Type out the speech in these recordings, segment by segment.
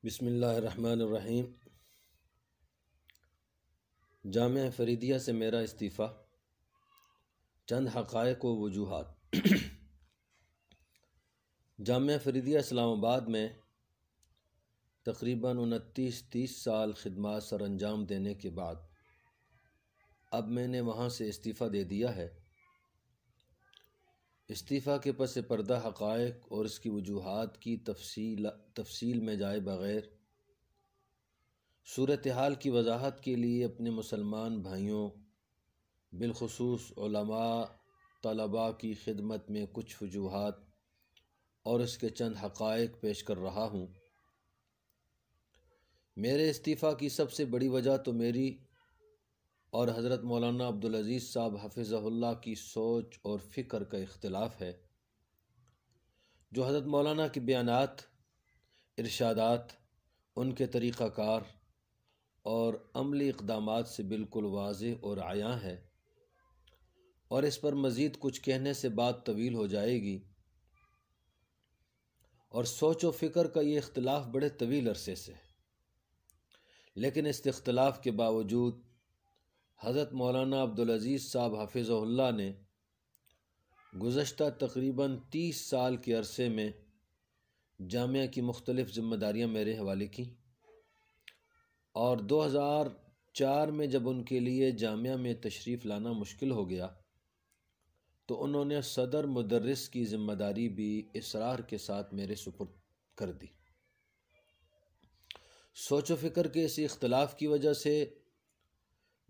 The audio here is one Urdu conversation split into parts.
بسم اللہ الرحمن الرحیم۔ جامعہ فریدیہ سے میرا استعفیٰ، چند حقائق و وجوہات۔ جامعہ فریدیہ اسلام آباد میں تقریباً 29-30 سال خدمات سر انجام دینے کے بعد اب میں نے وہاں سے استعفیٰ دے دیا ہے۔ استعفیٰ کے پس پردہ حقائق اور اس کی وجوہات کی تفصیل میں جائے بغیر صورتحال کی وضاحت کے لیے اپنے مسلمان بھائیوں بالخصوص علماء طلباء کی خدمت میں کچھ وجوہات اور اس کے چند حقائق پیش کر رہا ہوں۔ میرے استعفیٰ کی سب سے بڑی وجہ تو میری اور حضرت مولانا عبدالعزیز صاحب حفظہ اللہ کی سوچ اور فکر کا اختلاف ہے، جو حضرت مولانا کے بیانات، ارشادات، ان کے طریقہ کار اور عملی اقدامات سے بالکل واضح اور عیاں ہے، اور اس پر مزید کچھ کہنے سے بات طویل ہو جائے گی، اور سوچ و فکر کا یہ اختلاف بڑے طویل عرصے سے ہے۔ لیکن اس اختلاف کے باوجود حضرت مولانا عبدالعزیز صاحب حفظہ اللہ نے گزشتہ تقریباً 30 سال کے عرصے میں جامعہ کی مختلف ذمہ داریاں میرے حوالے کیں، اور 2004 میں جب ان کے لیے جامعہ میں تشریف لانا مشکل ہو گیا تو انہوں نے صدر مدرس کی ذمہ داری بھی اصرار کے ساتھ میرے سپرد کر دی۔ سوچ و فکر کے اسی اختلاف کی وجہ سے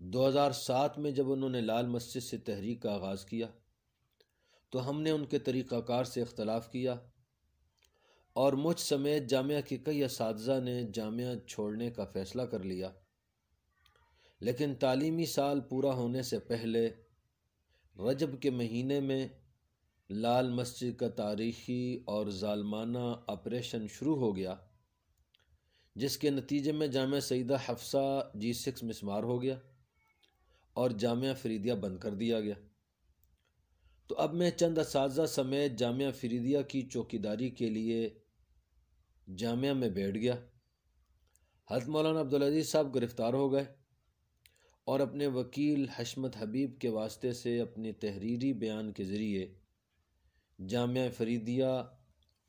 2007 میں جب انہوں نے لال مسجد سے تحریک کا آغاز کیا تو ہم نے ان کے طریقہ کار سے اختلاف کیا، اور مجھ سمیت جامعہ کے کئی اساتذہ نے جامعہ چھوڑنے کا فیصلہ کر لیا۔ لیکن تعلیمی سال پورا ہونے سے پہلے رجب کے مہینے میں لال مسجد کا تاریخی اور ظالمانہ آپریشن شروع ہو گیا، جس کے نتیجے میں جامعہ سیدہ حفصہ G6 مسمار ہو گیا اور جامعہ فریدیہ بند کر دیا گیا۔ تو اب میں چند اساتذہ سمیت جامعہ فریدیہ کی چوکیداری کے لیے جامعہ میں بیٹھ گیا۔ حضرت مولانا عبدالعزیز صاحب گرفتار ہو گئے اور اپنے وکیل حشمت حبیب کے واسطے سے اپنے تحریری بیان کے ذریعے جامعہ فریدیہ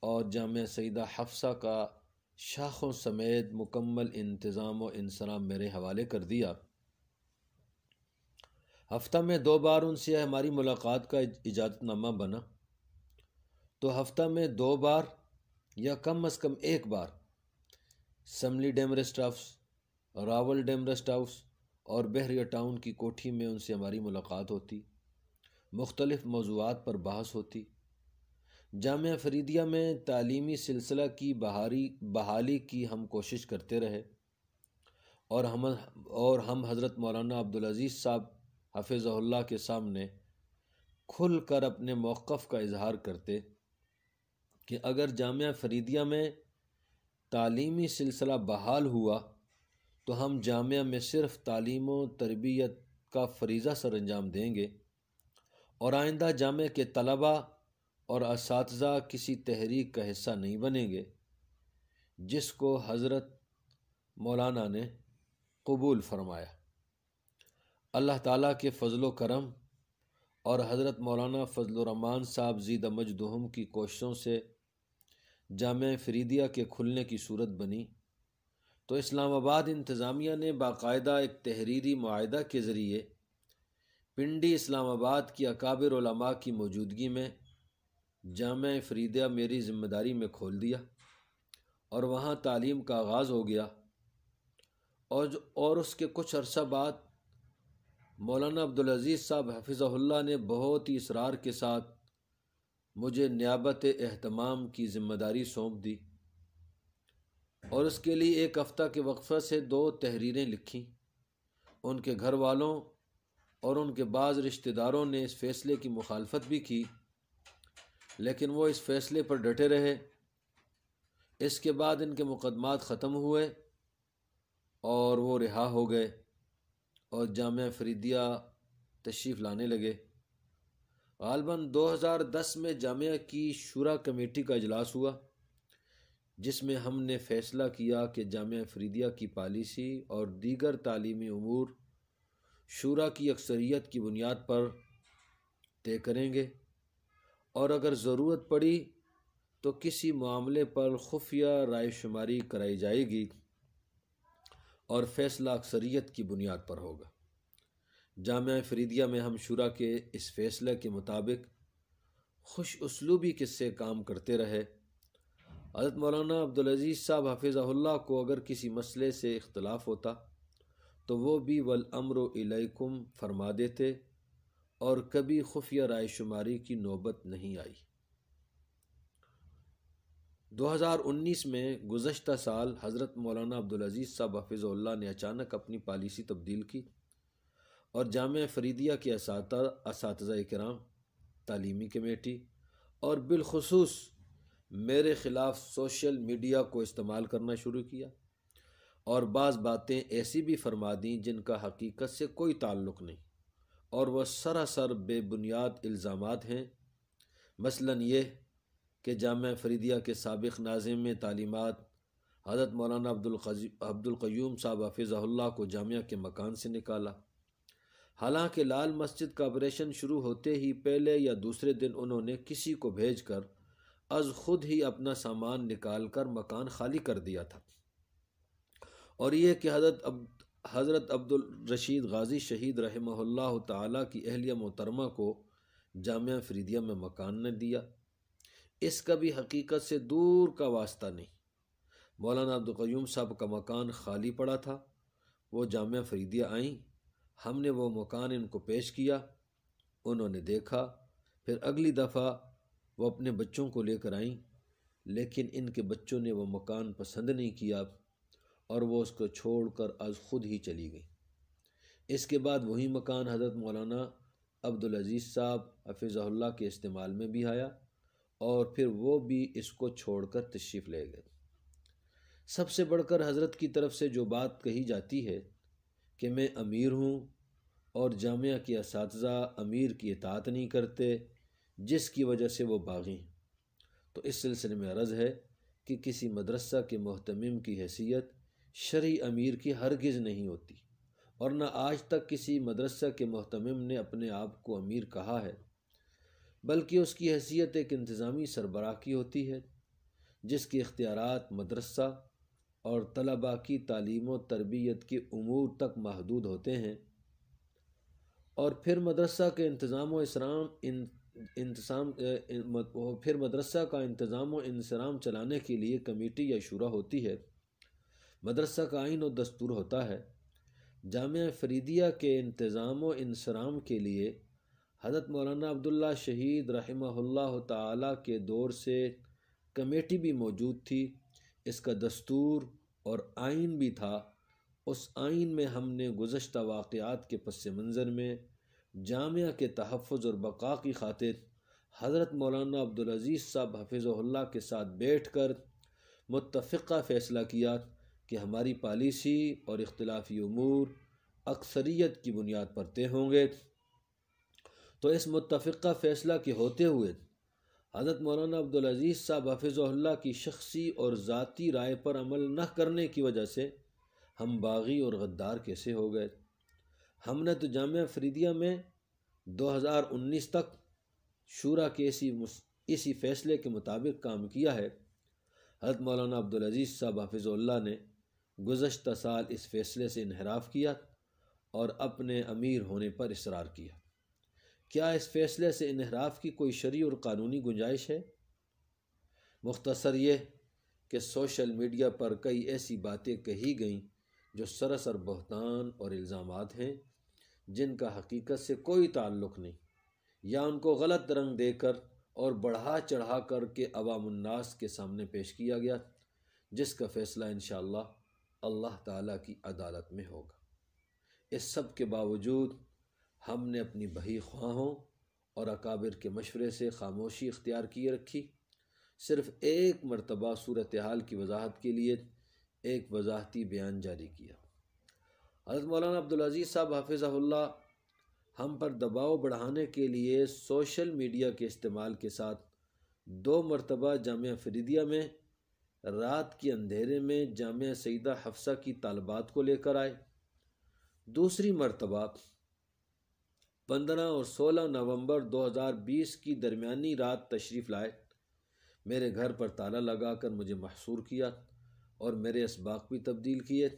اور جامعہ سیدہ حفصہ کا شاخوں سمیت مکمل انتظام و انصرام میرے حوالے کر دیا۔ ہفتہ میں 2 بار ان سے ہماری ملاقات کا اجازت نامہ بنا، تو ہفتہ میں 2 بار یا کم از کم 1 بار assembly dam rest house, Rawal dam rest house اور بحریہ ٹاؤن کی کوٹھی میں ان سے ہماری ملاقات ہوتی، مختلف موضوعات پر بحث ہوتی۔ جامعہ فریدیہ میں تعلیمی سلسلہ کی بحالی کی ہم کوشش کرتے رہے، اور ہم حضرت مولانا عبدالعزیز صاحب حفظہ اللہ کے سامنے کھل کر اپنے موقف کا اظہار کرتے کہ اگر جامعہ فریدیہ میں تعلیمی سلسلہ بحال ہوا تو ہم جامعہ میں صرف تعلیم و تربیت کا فریضہ سر انجام دیں گے، اور آئندہ جامعہ کے طلباء اور اساتذہ کسی تحریک کا حصہ نہیں بنیں گے، جس کو حضرت مولانا نے قبول فرمایا۔ اللہ تعالیٰ کے فضل و کرم اور حضرت مولانا فضل الرحمان صاحب زیدہ مجدہم کی کوششوں سے جامعہ فریدیہ کے کھلنے کی صورت بنی، تو اسلام آباد انتظامیہ نے باقاعدہ ایک تحریری معاہدہ کے ذریعے پنڈی اسلام آباد کی اکابر علماء کی موجودگی میں جامعہ فریدیہ میری ذمہ داری میں کھول دیا، اور وہاں تعلیم کا آغاز ہو گیا، اور اس کے کچھ عرصہ بعد مولانا عبدالعزیز صاحب حفظہ اللہ نے بہت ہی اصرار کے ساتھ مجھے نیابت اہتمام کی ذمہ داری سونپ دی، اور اس کے لیے 1 ہفتہ کے وقفہ سے 2 تحریریں لکھیں۔ ان کے گھر والوں اور ان کے بعض رشتہ داروں نے اس فیصلے کی مخالفت بھی کی، لیکن وہ اس فیصلے پر ڈٹے رہے۔ اس کے بعد ان کے مقدمات ختم ہوئے اور وہ رہا ہو گئے اور جامعہ فریدیہ تشریف لانے لگے۔ غالباً 2010 میں جامعہ کی شورا کمیٹی کا اجلاس ہوا، جس میں ہم نے فیصلہ کیا کہ جامعہ فریدیہ کی پالیسی اور دیگر تعلیمی امور شورا کی اکثریت کی بنیاد پر طے کریں گے، اور اگر ضرورت پڑی تو کسی معاملے پر خفیہ رائے شماری کرائی جائے گی اور فیصلہ اکثریت کی بنیاد پر ہوگا۔ جامعہ فریدیہ میں ہم شورا کے اس فیصلے کے مطابق خوش اسلوبی سے کام کرتے رہے۔ حضرت مولانا عبدالعزیز صاحب حفظہ اللہ کو اگر کسی مسئلے سے اختلاف ہوتا تو وہ بھی والامر الیکم فرما دیتے، اور کبھی خفیہ رائے شماری کی نوبت نہیں آئی۔ 2019 میں گزشتہ سال حضرت مولانا عبدالعزیز صاحب حفظہ اللہ نے اچانک اپنی پالیسی تبدیل کی اور جامعہ فریدیہ کے اساتذہ کرام، تعلیمی کمیٹی اور بالخصوص میرے خلاف سوشل میڈیا کو استعمال کرنا شروع کیا، اور بعض باتیں ایسی بھی فرما دیں جن کا حقیقت سے کوئی تعلق نہیں اور وہ سراسر بے بنیاد الزامات ہیں۔ مثلاً یہ کہ جامعہ فریدیہ کے سابق ناظم تعلیمات حضرت مولانا عبدالقیوم صاحب حفظہ اللہ کو جامعہ کے مکان سے نکالا، حالانکہ لال مسجد کا آپریشن شروع ہوتے ہی پہلے یا دوسرے دن انہوں نے کسی کو بھیج کر از خود ہی اپنا سامان نکال کر مکان خالی کر دیا تھا، اور یہ کہ حضرت عبدالرشید غازی شہید رحمہ اللہ تعالیٰ کی اہلیہ محترمہ کو جامعہ فریدیہ میں مکان نہ دیا، اس کا بھی حقیقت سے دور کا واسطہ نہیں۔ مولانا عبدالقیوم صاحب کا مکان خالی پڑا تھا، وہ جامعہ فریدیہ آئیں، ہم نے وہ مکان ان کو پیش کیا، انہوں نے دیکھا، پھر اگلی دفعہ وہ اپنے بچوں کو لے کر آئیں، لیکن ان کے بچوں نے وہ مکان پسند نہیں کیا اور وہ اس کو چھوڑ کر از خود ہی چلی گئیں۔ اس کے بعد وہی مکان حضرت مولانا عبدالعزیز صاحب حفظہ اللہ کے استعمال میں بھی آیا اور پھر وہ بھی اس کو چھوڑ کر تشریف لے گئے۔ سب سے بڑھ کر حضرت کی طرف سے جو بات کہی جاتی ہے کہ میں امیر ہوں اور جامعہ کے اساتذہ امیر کی اطاعت نہیں کرتے جس کی وجہ سے وہ باغی ہیں، تو اس سلسلے میں عرض ہے کہ کسی مدرسہ کے محتمم کی حیثیت شرعی امیر کی ہرگز نہیں ہوتی، اور نہ آج تک کسی مدرسہ کے محتمم نے اپنے آپ کو امیر کہا ہے، بلکہ اس کی حیثیت ایک انتظامی سربراہ کی ہوتی ہے جس کے اختیارات مدرسہ اور طلباء کی تعلیم و تربیت کے امور تک محدود ہوتے ہیں، اور پھر مدرسہ کا انتظام و انصرام چلانے کے لیے کمیٹی یا شورا ہوتی ہے، مدرسہ کا آئین و دستور ہوتا ہے۔ جامعہ فریدیہ کے انتظام و انصرام کے لیے حضرت مولانا عبداللہ شہید رحمہ اللہ تعالیٰ کے دور سے کمیٹی بھی موجود تھی، اس کا دستور اور آئین بھی تھا۔ اس آئین میں ہم نے گزشتہ واقعات کے پس منظر میں جامعہ کے تحفظ اور بقا کی خاطر حضرت مولانا عبدالعزیز صاحب حفظہ اللہ کے ساتھ بیٹھ کر متفقہ فیصلہ کیا کہ ہماری پالیسی اور اختلافی امور اکثریت کی بنیاد پر طے ہوں گے۔ تو اس متفقہ فیصلہ کے ہوتے ہوئے حضرت مولانا عبدالعزیز صاحب حفظہ اللہ کی شخصی اور ذاتی رائے پر عمل نہ کرنے کی وجہ سے ہم باغی اور غدار کیسے ہو گئے؟ ہم نے تو جامعہ فریدیہ میں 2019 تک شورا کے اسی فیصلے کے مطابق کام کیا ہے۔ حضرت مولانا عبدالعزیز صاحب حفظہ اللہ نے گزشتہ سال اس فیصلے سے انحراف کیا اور اپنے امیر ہونے پر اصرار کیا۔ کیا اس فیصلے سے انحراف کی کوئی شرعی اور قانونی گنجائش ہے؟ مختصر یہ کہ سوشل میڈیا پر کئی ایسی باتیں کہی گئیں جو سراسر بہتان اور الزامات ہیں جن کا حقیقت سے کوئی تعلق نہیں، یا ان کو غلط رنگ دے کر اور بڑھا چڑھا کر کے عوام الناس کے سامنے پیش کیا گیا، جس کا فیصلہ انشاءاللہ اللہ تعالیٰ کی عدالت میں ہوگا۔ اس سب کے باوجود ہم نے اپنی بہی خواہوں اور اکابر کے مشورے سے خاموشی اختیار کیے رکھی، صرف ایک مرتبہ صورتحال کی وضاحت کے لیے ایک وضاحتی بیان جاری کیا۔ حضرت مولانا عبدالعزیز صاحب حفظہ اللہ ہم پر دباؤ بڑھانے کے لیے سوشل میڈیا کے استعمال کے ساتھ 2 مرتبہ جامعہ فریدیہ میں رات کے اندھیرے میں جامعہ سیدہ حفصہ کی طالبات کو لے کر آئے۔ دوسری مرتبہ 15 اور 16 نومبر 2020 کی درمیانی رات تشریف لائے، میرے گھر پر تالا لگا کر مجھے محصور کیا اور میرے اسباق بھی تبدیل کیے۔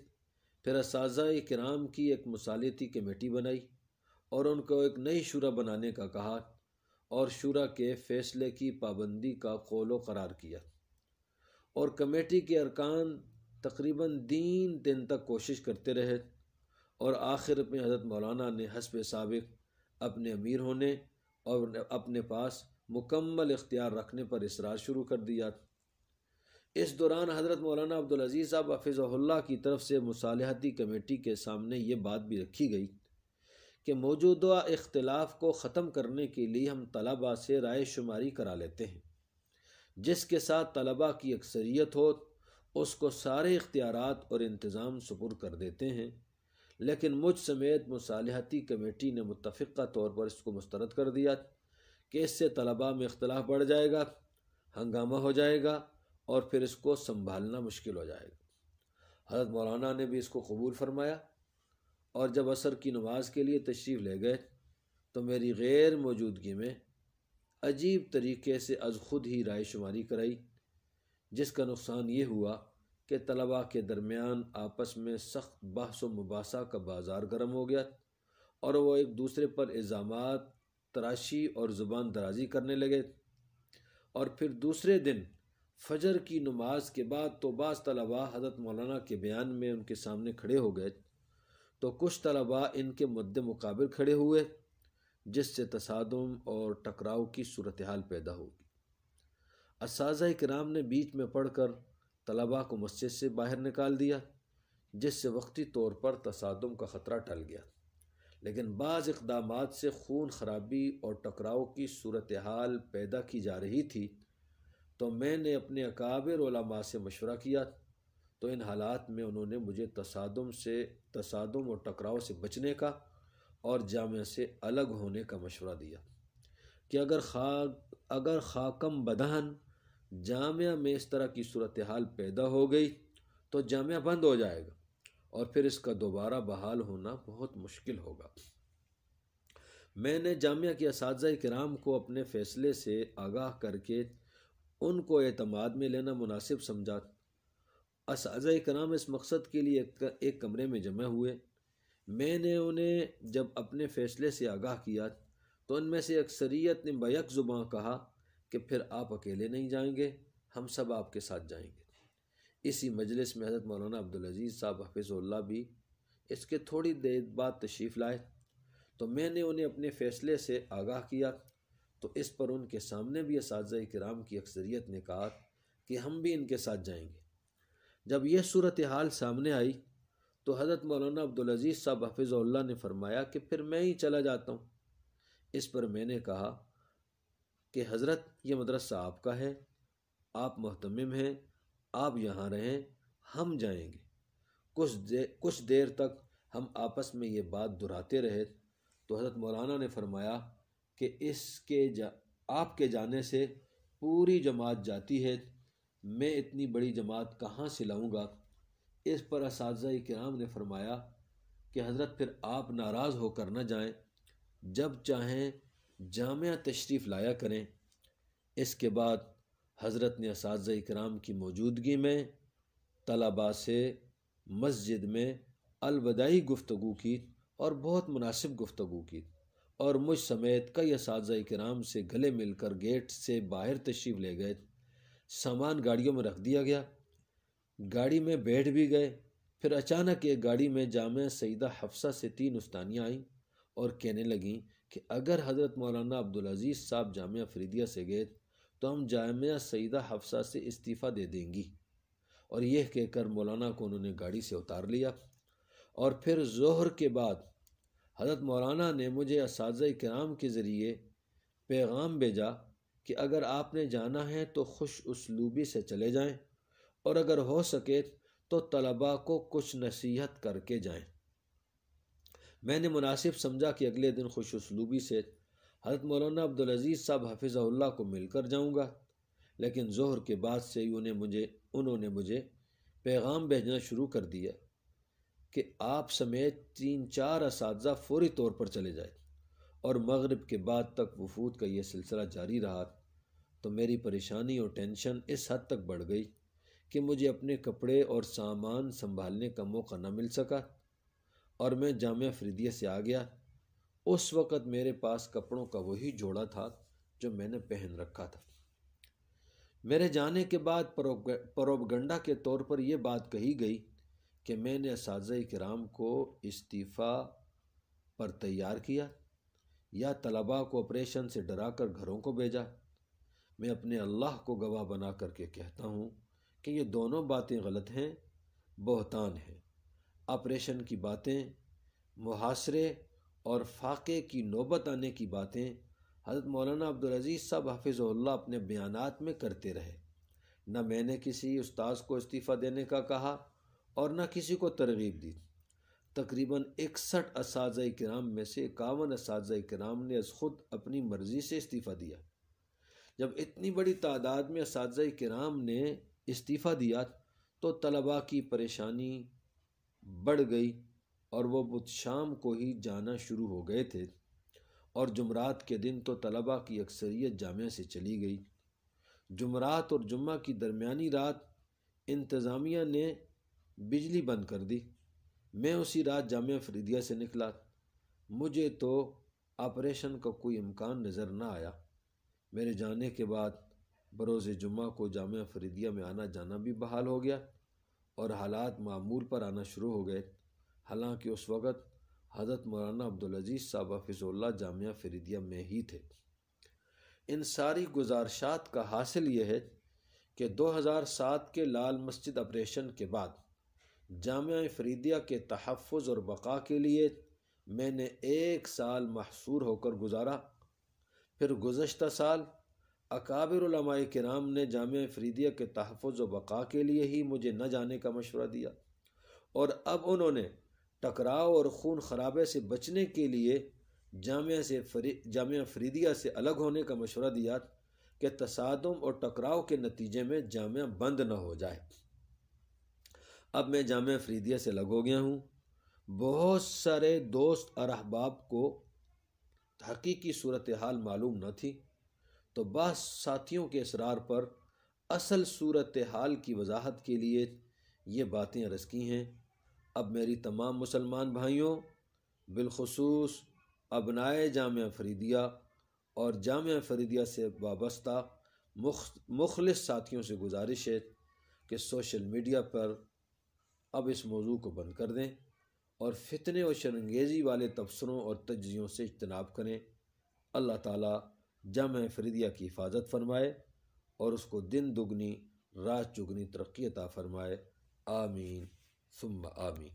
پھر اساتذہ کرام کی ایک مصالحتی کمیٹی بنائی اور ان کو ایک نئی شورا بنانے کا کہا اور شورا کے فیصلے کی پابندی کا قول و قرار کیا، اور کمیٹی کے ارکان تقریباً 3 دن تک کوشش کرتے رہے، اور آخر میں حضرت مولانا نے حسب سابق اپنے امیر ہونے اور اپنے پاس مکمل اختیار رکھنے پر اصرار شروع کر دیا۔ اس دوران حضرت مولانا عبدالعزیز صاحب حفظہ اللہ کی طرف سے مصالحتی کمیٹی کے سامنے یہ بات بھی رکھی گئی کہ موجودہ اختلاف کو ختم کرنے کے لیے ہم طلباء سے رائے شماری کرا لیتے ہیں، جس کے ساتھ طلباء کی اکثریت ہو اس کو سارے اختیارات اور انتظام سپرد کر دیتے ہیں، لیکن مجھ سمیت مصالحتی کمیٹی نے متفقہ طور پر اس کو مسترد کر دیا کہ اس سے طلباء میں اختلاف بڑھ جائے گا، ہنگامہ ہو جائے گا اور پھر اس کو سنبھالنا مشکل ہو جائے گا۔ حضرت مولانا نے بھی اس کو قبول فرمایا، اور جب عصر کی نماز کے لیے تشریف لے گئے تو میری غیر موجودگی میں عجیب طریقے سے از خود ہی رائے شماری کرائی، جس کا نقصان یہ ہوا کہ طلباء کے درمیان آپس میں سخت بحث و مباحثہ کا بازار گرم ہو گیا، اور وہ ایک دوسرے پر الزامات تراشی اور زبان درازی کرنے لگے۔ اور پھر دوسرے دن فجر کی نماز کے بعد تو بعض طلباء حضرت مولانا کے بیان میں ان کے سامنے کھڑے ہو گئے، تو کچھ طلباء ان کے مد مقابل کھڑے ہوئے، جس سے تصادم اور ٹکراؤ کی صورتحال پیدا ہوگی۔ اساتذہ کرام نے بیچ میں پڑھ کر طلباء کو مسجد سے باہر نکال دیا، جس سے وقتی طور پر تصادم کا خطرہ ٹل گیا، لیکن بعض اقدامات سے خون خرابی اور ٹکراؤ کی صورتحال پیدا کی جا رہی تھی، تو میں نے اپنے اکابر علماء سے مشورہ کیا، تو ان حالات میں انہوں نے مجھے تصادم اور ٹکراؤ سے بچنے کا اور جامعہ سے الگ ہونے کا مشورہ دیا کہ اگر خاکم بدہن جامعہ میں اس طرح کی صورتحال پیدا ہو گئی تو جامعہ بند ہو جائے گا اور پھر اس کا دوبارہ بحال ہونا بہت مشکل ہوگا۔ میں نے جامعہ کے اساتذہ کرام کو اپنے فیصلے سے آگاہ کر کے ان کو اعتماد میں لینا مناسب سمجھا۔ اساتذہ کرام اس مقصد کے لیے ایک کمرے میں جمع ہوئے۔ میں نے انہیں جب اپنے فیصلے سے آگاہ کیا تو ان میں سے اکثریت نے بیک زباں کہا کہ پھر آپ اکیلے نہیں جائیں گے، ہم سب آپ کے ساتھ جائیں گے۔ اسی مجلس میں حضرت مولانا عبدالعزیز صاحب حفظہ اللہ بھی اس کے تھوڑی دیر بعد تشریف لائے، تو میں نے انہیں اپنے فیصلے سے آگاہ کیا، تو اس پر ان کے سامنے بھی اساتذہ کرام کی اکثریت نے کہا کہ ہم بھی ان کے ساتھ جائیں گے۔ جب یہ صورتحال سامنے آئی تو حضرت مولانا عبدالعزیز صاحب حفظہ اللہ نے فرمایا کہ پھر میں ہی چلا جاتا ہوں۔ اس پر میں نے کہا کہ حضرت یہ مدرسہ آپ کا ہے، آپ محتمم ہیں، آپ یہاں رہیں، ہم جائیں گے۔ کچھ دیر تک ہم آپس میں یہ بات دہراتے رہے تو حضرت مولانا نے فرمایا کہ آپ کے جانے سے پوری جماعت جاتی ہے، میں اتنی بڑی جماعت کہاں سے لاؤں گا؟ اس پر اساتذہ کرام نے فرمایا کہ حضرت پھر آپ ناراض ہو کر نہ جائیں، جب چاہیں جامعہ تشریف لایا کریں۔ اس کے بعد حضرت نے اساتذہ کرام کی موجودگی میں طلباء سے مسجد میں الوداعی گفتگو کی اور بہت مناسب گفتگو کی، اور مجھ سمیت کئی اساتذہ کرام سے گلے مل کر گیٹ سے باہر تشریف لے گئے۔ سامان گاڑیوں میں رکھ دیا گیا، گاڑی میں بیٹھ بھی گئے۔ پھر اچانک ایک گاڑی میں جامعہ سیدہ حفصہ سے 3 استانیاں آئیں اور کہنے لگیں کہ اگر حضرت مولانا عبدالعزیز صاحب جامعہ فریدیہ سے گئے تو ہم جامعہ سیدہ حفصہ سے استعفیٰ دے دیں گی، اور یہ کہہ کر مولانا کو انہوں نے گاڑی سے اتار لیا۔ اور پھر ظہر کے بعد حضرت مولانا نے مجھے اساتذہ کرام کے ذریعے پیغام بھیجا کہ اگر آپ نے جانا ہے تو خوش اسلوبی سے چلے جائیں، اور اگر ہو سکے تو طلباء کو کچھ نصیحت کر کے جائیں۔ میں نے مناسب سمجھا کہ اگلے دن خوش اسلوبی سے حضرت مولانا عبدالعزیز صاحب حفظہ اللہ کو مل کر جاؤں گا، لیکن ظہر کے بعد سے ہی انہوں نے مجھے پیغام بھیجنا شروع کر دیا کہ آپ سمیت 3-4 اساتذہ فوری طور پر چلے جائیں، اور مغرب کے بعد تک وفود کا یہ سلسلہ جاری رہا تو میری پریشانی اور ٹینشن اس حد تک بڑھ گئی کہ مجھے اپنے کپڑے اور سامان سنبھالنے کا موقع نہ مل سکا، اور میں جامعہ فریدیہ سے آ گیا۔ اس وقت میرے پاس کپڑوں کا وہی جوڑا تھا جو میں نے پہن رکھا تھا۔ میرے جانے کے بعد پروپگنڈا کے طور پر یہ بات کہی گئی کہ میں نے اساتذہ کرام کو استعفیٰ پر تیار کیا یا طلباء کو آپریشن سے ڈرا کر گھروں کو بھیجا۔ میں اپنے اللہ کو گواہ بنا کر کے کہتا ہوں کہ یہ دونوں باتیں غلط ہیں، بہتان ہیں۔ آپریشن کی باتیں، محاصرے اور فاقے کی نوبت آنے کی باتیں حضرت مولانا عبدالعزیز صاحب حفظہ اللہ اپنے بیانات میں کرتے رہے۔ نہ میں نے کسی استاذ کو استعفیٰ دینے کا کہا اور نہ کسی کو ترغیب دی۔ تقریباً 61 اساتذہ کرام میں سے 51 اساتذہ کرام نے از خود اپنی مرضی سے استعفیٰ دیا۔ جب اتنی بڑی تعداد میں اساتذہ کرام نے استعفیٰ دیا تو طلباء کی پریشانی بڑھ گئی اور وہ بدھ شام کو ہی جانا شروع ہو گئے تھے، اور جمعرات کے دن تو طلباء کی اکثریت جامعہ سے چلی گئی۔ جمعرات اور جمعہ کی درمیانی رات انتظامیہ نے بجلی بند کر دی۔ میں اسی رات جامعہ فریدیہ سے نکلا۔ مجھے تو آپریشن کا کوئی امکان نظر نہ آیا۔ میرے جانے کے بعد بروز جمعہ کو جامعہ فریدیہ میں آنا جانا بھی بحال ہو گیا اور حالات معمول پر آنا شروع ہو گئے، حالانکہ اس وقت حضرت مولانا عبدالعزیز صاحب حفظہ اللہ جامعہ فریدیہ میں ہی تھے۔ ان ساری گزارشات کا حاصل یہ ہے کہ 2007 کے لال مسجد آپریشن کے بعد جامعہ فریدیہ کے تحفظ اور بقا کے لیے میں نے 1 سال محصور ہو کر گزارا۔ پھر گزشتہ سال اکابر علماء کرام نے جامعہ فریدیہ کے تحفظ و بقا کے لیے ہی مجھے نہ جانے کا مشورہ دیا، اور اب انہوں نے ٹکراؤ اور خون خرابے سے بچنے کے لیے جامعہ فریدیہ سے الگ ہونے کا مشورہ دیا کہ تصادم اور ٹکراؤ کے نتیجے میں جامعہ بند نہ ہو جائے۔ اب میں جامعہ فریدیہ سے الگ ہو گیا ہوں۔ بہت سارے دوست اور احباب کو حقیقی صورتحال معلوم نہ تھی، تو بعض ساتھیوں کے اصرار پر اصل صورتحال کی وضاحت کے لیے یہ باتیں عرض کی ہیں۔ اب میری تمام مسلمان بھائیوں، بالخصوص ابنائے جامعہ فریدیہ اور جامعہ فریدیہ سے وابستہ مخلص ساتھیوں سے گزارش ہے کہ سوشل میڈیا پر اب اس موضوع کو بند کر دیں اور فتنے اور شرانگیزی والے تبصروں اور تجزیوں سے اجتناب کریں۔ اللہ تعالیٰ جامعہ فریدیہ کی حفاظت فرمائے اور اس کو دن دگنی رات چگنی ترقی عطا فرمائے۔ آمین ثم آمین۔